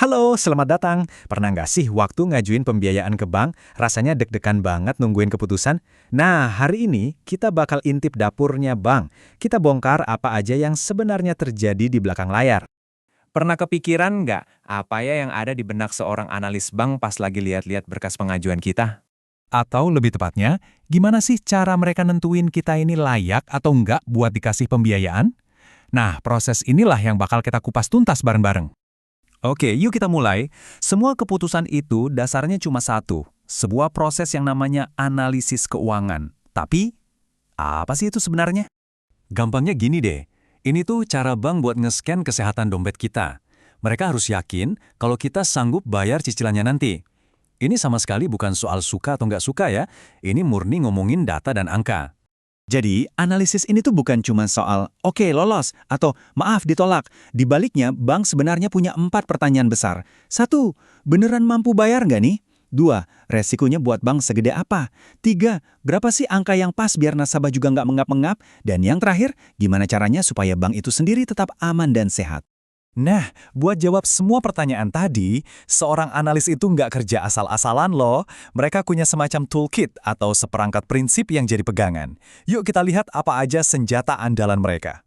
Halo, selamat datang. Pernah nggak sih waktu ngajuin pembiayaan ke bank, rasanya deg-degan banget nungguin keputusan? Nah, hari ini kita bakal intip dapurnya bank. Kita bongkar apa aja yang sebenarnya terjadi di belakang layar. Pernah kepikiran nggak apa ya yang ada di benak seorang analis bank pas lagi lihat-lihat berkas pengajuan kita? Atau lebih tepatnya, gimana sih cara mereka nentuin kita ini layak atau enggak buat dikasih pembiayaan? Nah, proses inilah yang bakal kita kupas tuntas bareng-bareng. Oke, yuk kita mulai. Semua keputusan itu dasarnya cuma satu, sebuah proses yang namanya analisis keuangan. Tapi, apa sih itu sebenarnya? Gampangnya gini deh, ini tuh cara bank buat nge-scan kesehatan dompet kita. Mereka harus yakin kalau kita sanggup bayar cicilannya nanti. Ini sama sekali bukan soal suka atau nggak suka ya, ini murni ngomongin data dan angka. Jadi, analisis ini tuh bukan cuma soal, oke, lolos, atau maaf, ditolak. Di baliknya, bank sebenarnya punya 4 pertanyaan besar. 1, beneran mampu bayar nggak nih? 2, resikonya buat bank segede apa? 3, berapa sih angka yang pas biar nasabah juga nggak mengap-mengap? Dan yang terakhir, gimana caranya supaya bank itu sendiri tetap aman dan sehat? Nah, buat jawab semua pertanyaan tadi, seorang analis itu nggak kerja asal-asalan loh. Mereka punya semacam toolkit atau seperangkat prinsip yang jadi pegangan. Yuk kita lihat apa aja senjata andalan mereka.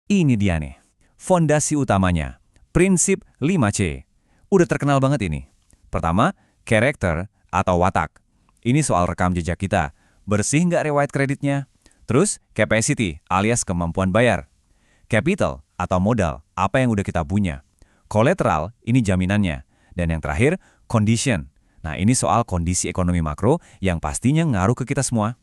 Ini dia nih, fondasi utamanya, prinsip 5C. Udah terkenal banget ini. Pertama, karakter atau watak. Ini soal rekam jejak kita. Bersih nggak riwayat kreditnya? Terus, capacity alias kemampuan bayar. Capital atau modal, apa yang udah kita punya. Collateral, ini jaminannya. Dan yang terakhir, condition. Nah, ini soal kondisi ekonomi makro yang pastinya ngaruh ke kita semua.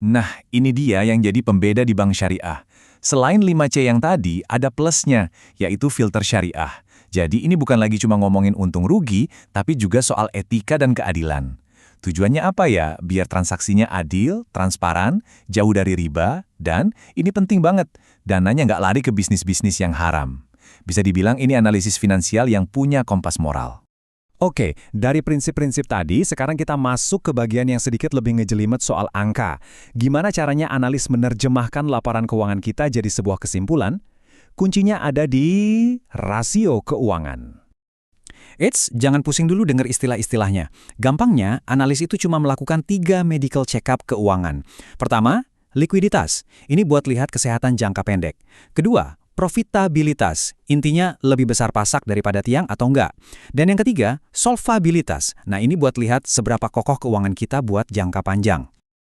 Nah, ini dia yang jadi pembeda di bank syariah. Selain 5C yang tadi, ada plusnya, yaitu filter syariah. Jadi ini bukan lagi cuma ngomongin untung rugi, tapi juga soal etika dan keadilan. Tujuannya apa ya? Biar transaksinya adil, transparan, jauh dari riba, dan ini penting banget, dananya nggak lari ke bisnis-bisnis yang haram. Bisa dibilang ini analisis finansial yang punya kompas moral. Oke, dari prinsip-prinsip tadi, sekarang kita masuk ke bagian yang sedikit lebih ngejelimet soal angka. Gimana caranya analis menerjemahkan laporan keuangan kita jadi sebuah kesimpulan? Kuncinya ada di rasio keuangan. Eits, jangan pusing dulu dengar istilah-istilahnya. Gampangnya, analis itu cuma melakukan 3 medical check-up keuangan. Pertama, likuiditas. Ini buat lihat kesehatan jangka pendek. Kedua, profitabilitas. Intinya lebih besar pasak daripada tiang atau enggak. Dan yang ketiga, solvabilitas. Nah, ini buat lihat seberapa kokoh keuangan kita buat jangka panjang.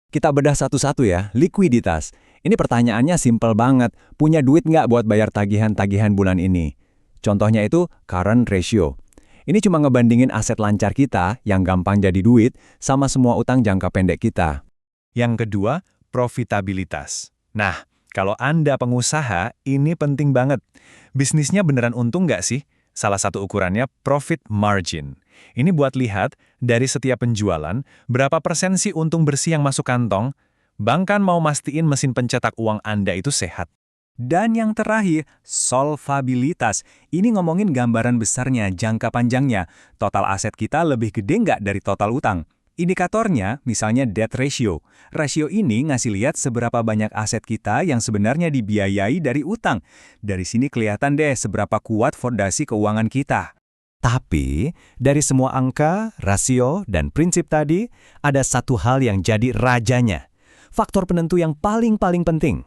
Kita bedah satu-satu ya, likuiditas. Ini pertanyaannya simpel banget. Punya duit nggak buat bayar tagihan-tagihan bulan ini? Contohnya itu current ratio. Ini cuma ngebandingin aset lancar kita yang gampang jadi duit sama semua utang jangka pendek kita. Yang kedua, profitabilitas. Nah, kalau Anda pengusaha, ini penting banget. Bisnisnya beneran untung nggak sih? Salah satu ukurannya profit margin. Ini buat lihat dari setiap penjualan, berapa persen sih untung bersih yang masuk kantong? Bank kan mau mastiin mesin pencetak uang Anda itu sehat. Dan yang terakhir, solvabilitas. Ini ngomongin gambaran besarnya, jangka panjangnya. Total aset kita lebih gede nggak dari total utang? Indikatornya, misalnya debt ratio. Rasio ini ngasih lihat seberapa banyak aset kita yang sebenarnya dibiayai dari utang. Dari sini kelihatan deh seberapa kuat fondasi keuangan kita. Tapi, dari semua angka, rasio, dan prinsip tadi, ada satu hal yang jadi rajanya. Faktor penentu yang paling penting.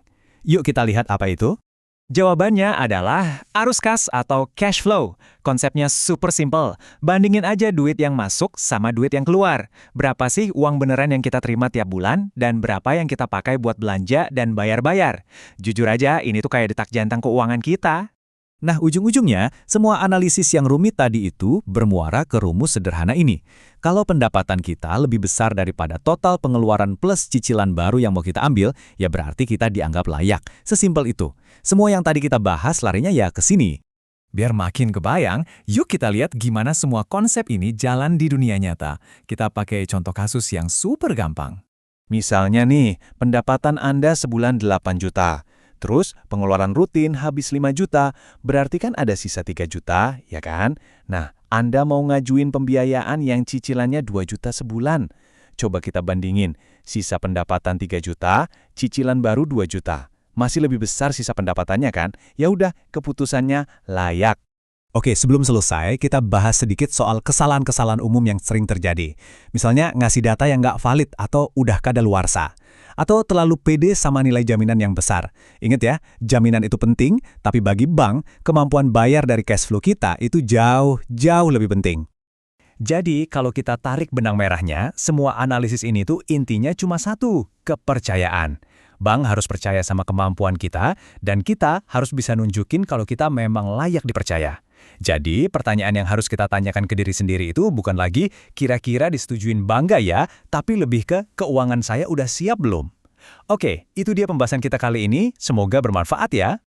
Yuk kita lihat apa itu. Jawabannya adalah arus kas atau cash flow. Konsepnya super simple. Bandingin aja duit yang masuk sama duit yang keluar. Berapa sih uang beneran yang kita terima tiap bulan dan berapa yang kita pakai buat belanja dan bayar-bayar. Jujur aja, ini tuh kayak detak jantung keuangan kita. Nah, ujung-ujungnya, semua analisis yang rumit tadi itu bermuara ke rumus sederhana ini. Kalau pendapatan kita lebih besar daripada total pengeluaran plus cicilan baru yang mau kita ambil, ya berarti kita dianggap layak. Sesimpel itu. Semua yang tadi kita bahas larinya ya ke sini. Biar makin kebayang, yuk kita lihat gimana semua konsep ini jalan di dunia nyata. Kita pakai contoh kasus yang super gampang. Misalnya nih, pendapatan Anda sebulan 8 juta. Terus pengeluaran rutin habis 5 juta, berarti kan ada sisa 3 juta, ya kan? Nah, Anda mau ngajuin pembiayaan yang cicilannya 2 juta sebulan. Coba kita bandingin, sisa pendapatan 3 juta, cicilan baru 2 juta. Masih lebih besar sisa pendapatannya kan? Ya udah, keputusannya layak. Oke, sebelum selesai, kita bahas sedikit soal kesalahan-kesalahan umum yang sering terjadi. Misalnya, ngasih data yang nggak valid atau udah kadaluarsa. Atau terlalu pede sama nilai jaminan yang besar. Ingat ya, jaminan itu penting, tapi bagi bank, kemampuan bayar dari cash flow kita itu jauh lebih penting. Jadi, kalau kita tarik benang merahnya, semua analisis ini tuh intinya cuma satu, kepercayaan. Bank harus percaya sama kemampuan kita, dan kita harus bisa nunjukin kalau kita memang layak dipercaya. Jadi, pertanyaan yang harus kita tanyakan ke diri sendiri itu bukan lagi kira-kira disetujuin bank nggak ya, tapi lebih ke keuangan saya udah siap belum? Oke, itu dia pembahasan kita kali ini. Semoga bermanfaat ya.